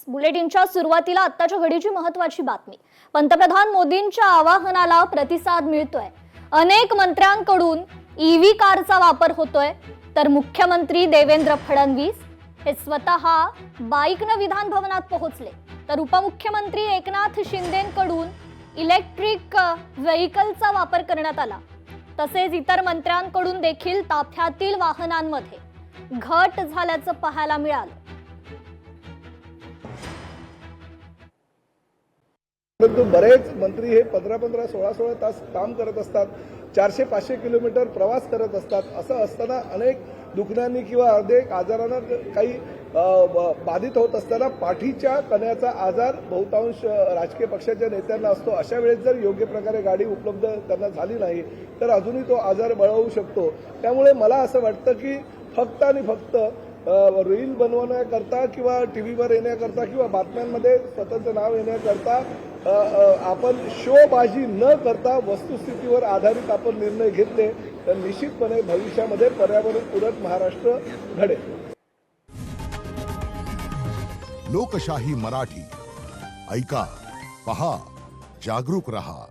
बुलेटिनच्या सुरुवातीला आत्ताच्या घडीची महत्त्वाची बातमी। पंतप्रधान मोदींच्या आवाहनाला प्रतिसाद मिळतोय। अनेक मंत्र्यांकडून ईव्ही कारचा वापर होतोय, तर मुख्यमंत्री देवेंद्र फडणवीस हे स्वतः बाईकने विधान भवनात पोहोचले, तर उपमुख्यमंत्री एकनाथ शिंदेंकडून इलेक्ट्रिक व्हेइकलचा वापर करण्यात आला। तसेच इतर मंत्र्यांकडून देखील ताफ्यातील वाहनांमध्ये घट झाल्याचं पाहायला मिळालं। परंतु बरेच मंत्री हे 15-15, 16-16 तास काम करत असतात, 400-500 किलोमीटर प्रवास करत असतात। असं असताना अनेक दुखण्यांनी किंवा अनेक आजारांना काही बाधित होत असताना पाठीच्या कण्याचा आजार बहुतांश राजकीय पक्षाच्या नेत्यांना असतो। अशा वेळेस जर योग्य प्रकारे गाडी उपलब्ध त्यांना झाली नाही तर अजूनही तो आजार बळावू शकतो। त्यामुळे मला असं वाटतं की फक्त आणि फक्त रील बनवण्याकरता किंवा टीव्हीवर येण्याकरता किंवा बातम्यांमध्ये स्वतःचं नाव येण्याकरता आपण शोबाजी न करता वस्तुस्थितीवर आधारित आपण निर्णय घेतले तर निश्चितपणे भविष्यामध्ये पर्यावरणपूरक महाराष्ट्र घडेल। लोकशाही मराठी ऐका, पहा, जागरूक रहा।